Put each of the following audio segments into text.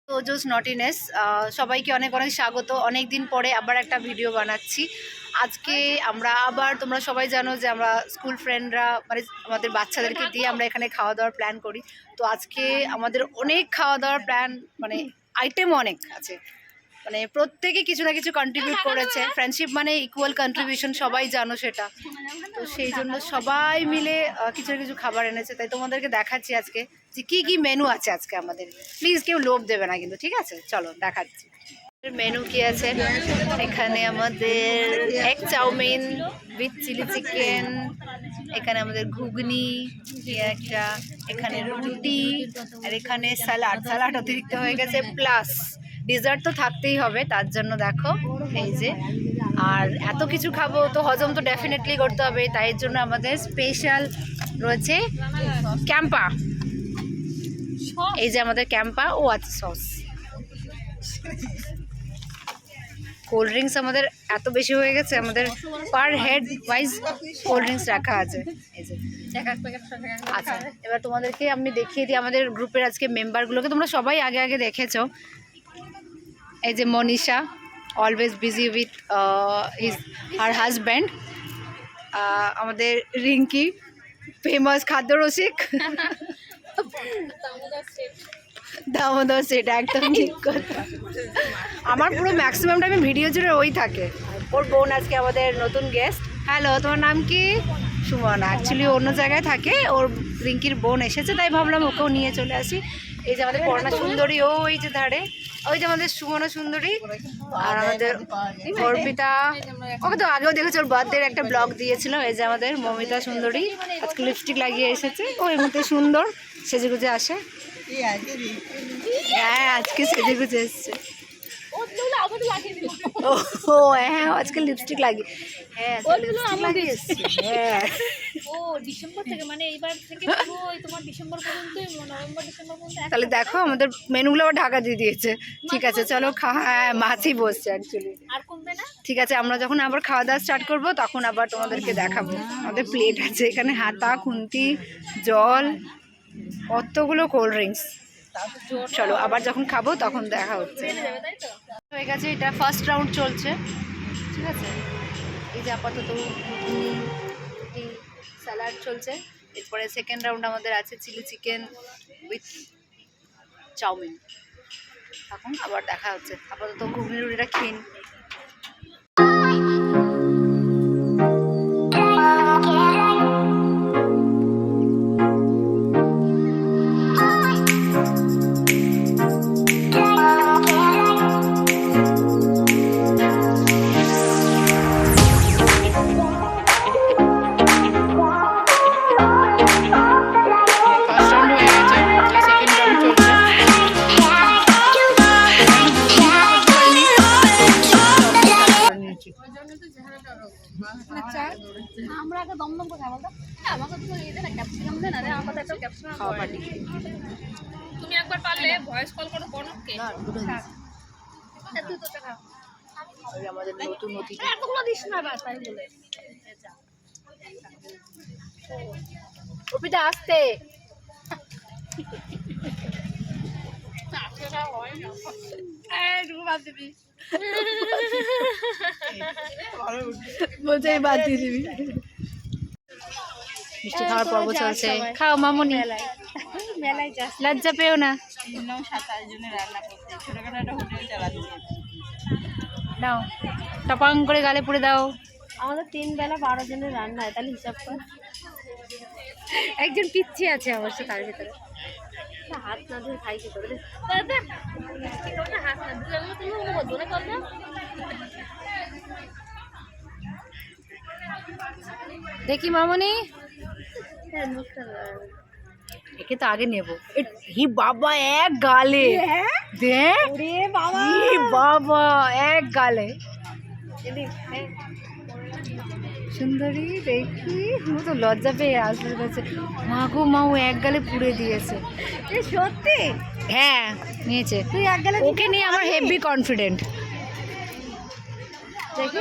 তো জোস নটিনেস সবাইকে অনেক অনেক স্বাগত। অনেক দিন পরে আবার একটা ভিডিও বানাচ্ছি। আজকে আমরা আবার, তোমরা সবাই জানো যে আমরা স্কুল ফ্রেন্ডরা মানে আমাদের বাচ্চাদেরকে দিয়ে আমরা এখানে খাওয়া দাওয়ার প্ল্যান করি। তো আজকে আমাদের অনেক খাওয়া দাওয়ার প্ল্যান, মানে আইটেম অনেক আছে, মানে প্রত্যেকে কিছু না কিছু কন্ট্রিবিউট করেছে। ফ্রেন্ডশিপ মানে ইকুয়াল কন্ট্রিবিউশন, সবাই জানো সেটা। তো সেই জন্য সবাই মিলে কিছু না কিছু খাবার এনেছে, তাই তোমাদেরকে দেখাচ্ছি আজকে যে কী কী মেনু আছে আজকে আমাদের। প্লিজ কেউ লোভ দেবে না কিন্তু, ঠিক আছে? চলো দেখাচ্ছি মেনু কি আছে। এখানে আমাদের egg chowmein with chilli chicken, এখানে আমাদের ঘুগনি একটা, এখানে রুটি, আর এখানে স্যালাড। স্যালাড অতিরিক্ত হয়ে গেছে, প্লাস ডেজার্ট তো থাকতেই হবে, তার জন্য দেখো এই যে। আর এত কিছু খাবো তো হজম তো ডেফিনেটলি করতে হবে, তাই জন্য আমাদের স্পেশাল রয়েছে ক্যাম্পা। এই যে আমাদের ক্যাম্পা, ও আচ্ছা সস। কোল্ড ড্রিঙ্কস আমাদের এত বেশি হয়ে গেছে, আমাদের per head wise cold drinks রাখা আছে। এই যে আচ্ছা, এবার তোমাদেরকে আমি দেখিয়ে দিই আমাদের গ্রুপের আজকে মেম্বারগুলোকে। তোমরা সবাই আগে আগে দেখেছো। এই যে Manisha, always busy with her husband. আমাদের রিঙ্কি, ফেমাস খাদ্য রসিক। দামোদর, সেটা একদম ঠিক কথা। আমার পুরো ম্যাক্সিমাম টাইমে ভিডিও জুড়ে ওই থাকে। ওর বোন আজকে আমাদের নতুন গেস্ট। হ্যালো, তোমার নাম কি? সুমনা। অ্যাকচুয়ালি অন্য জায়গায় থাকে, ওর রিঙ্কির বোন এসেছে, তাই ভাবলাম ওকেও নিয়ে চলে আসি। এই যে আমাদের করোনা সুন্দরী, ওই যে ধারে, ওই যে আমাদের সুমনা সুন্দরী। আর আমাদের অর্পিতা, ওকে তো আগেও দেখেছি, ওর বার্থডের একটা ব্লগ দিয়েছিল। এই যে আমাদের মমিতা সুন্দরী, আজকে লিপস্টিক লাগিয়ে এসেছে, ওই মতো সুন্দর সেজেগুজে আসে। হ্যাঁ, আজকে সেজেগুজে এসছে। ও হ্যাঁ, আজকে লিপস্টিক লাগিয়ে, হ্যাঁ লিপস্টিক লাগিয়ে এসছে। হ্যাঁ, ও ডিসেম্বর থেকে, মানে এইবার থেকে পুরো ওই তোমার ডিসেম্বর পর্যন্ত, নভেম্বর ডিসেম্বর পর্যন্ত। তাহলে দেখো আমাদের মেনুগুলো আবার ঢাকা দিয়ে দিয়েছে। ঠিক আছে চলো হ্যাঁ, মাছি বসছে অ্যাকচুয়ালি। আর কমবে না। ঠিক আছে, আমরা যখন আবার খাওয়া দাওয়া স্টার্ট করবো তখন আবার তোমাদেরকে দেখাবো। আমাদের প্লেট আছে এখানে, হাতা খুন্তি, জল, কতগুলো কোল্ড ড্রিঙ্কস। চলো আবার যখন খাবো তখন দেখা হচ্ছে। হয়ে গেছে, এটা ফার্স্ট রাউন্ড চলছে, ঠিক আছে। এই যে আপাতত স্যালাড চলছে, এরপরে সেকেন্ড রাউন্ড আমাদের আছে চিলি চিকেন উইথ চাউমিন। তখন আবার দেখা হচ্ছে। আপাতত ঘুগনি রুটিটা খেয়ে নিই। আমরা আগে দমদম কোথায় বলতো? আমাকে তো নিয়ে দেন, ক্যাপসিকাম দেন। আরে আমার কাছে ক্যাপসিকাম খাওয়া পার্টি। তুমি একবার পারলে ভয়েস কল করো বনকে। তুই তো টাকা আমাদের নতুন অতিথি। এতগুলো দিস না, বাস তাই বলে। অর্পিতা আসতে। বলছে বাদ দিয়ে দিবি। মিষ্টি খাওয়ার পর্ব চলছে, খাও মামুনি, মেলায় যাস, লজ্জা পেও না। 27 জনের রান্না করতে ছোটখাটো একটা হোটেল চালাচ্ছি। দাও, টপাং করে গালে পুড়ে দাও। আমাদের 3 বেলা 12 জনের রান্না হয়, তাহলে হিসাব কর। একজন পিচ্ছি আছে অবশ্য তার ভিতরে। হাত না ধুয়ে খাই কি করে? হাত না ধুয়ে তুমি ধরে কর না। দেখি মামনি, হ্যাঁ মুখটা একে তো আগে নেবো। হি বাবা, এক গালে দেখ, বাবা এক গালে। সুন্দরী দেখি, ও তো লজ্জা পেয়ে আসতে গেছে। মা গো মা, ও এক গালে পুড়ে দিয়েছে। সত্যি? হ্যাঁ নিয়েছে। তুই এক গালে ওকে নিয়ে আমার হেভি কনফিডেন্ট। দেখি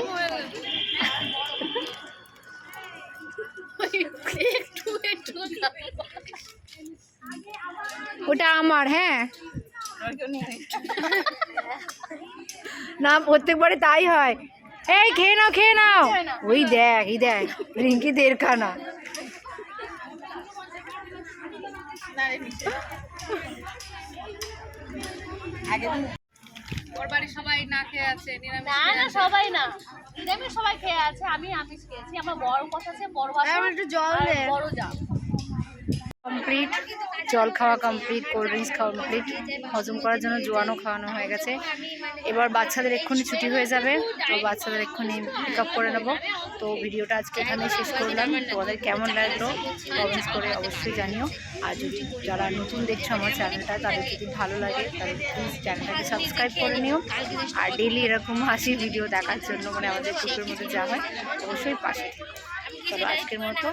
ওটা আমার। হ্যাঁ না প্রত্যেকবারে তাই হয়। এই খেয়ে নাও খেয়ে নাও। ওই দেখ এই দেখ রিঙ্কি দেড়খানা। ওর বাড়ির সবাই না খেয়ে আছে, নিরামিষ না খেয়ে না আছে। সবাই না, নিরামিষ সবাই খেয়ে আছে, আমি আমিষ খেয়েছি। আমার বড় কথা আছে, বড় ভাষা একটু জল আর দে। বড় যা। কমপ্লিট, জল খাওয়া কমপ্লিট, কোল্ড ড্রিঙ্কস খাওয়া কমপ্লিট, হজম করার জন্য জোয়ানও খাওয়ানো হয়ে গেছে। এবার বাচ্চাদের এক্ষুনি ছুটি হয়ে যাবে, তো বাচ্চাদের এক্ষুনি পিক আপ করে নেবো। তো ভিডিওটা আজকে এখানে শেষ করলাম। তোমাদের কেমন লাগলো কমেন্টস করে অবশ্যই জানিও। আর যদি যারা নতুন দেখছো আমার চ্যানেলটা, তাদের যদি ভালো লাগে তাহলে প্লিজ চ্যানেলটাকে সাবস্ক্রাইব করে নিও। আর ডেলি এরকম হাসি ভিডিও দেখার জন্য মানে আমাদের গ্রুপের মধ্যে যা হয় অবশ্যই পাশে থেকো। চলো আজকের মতো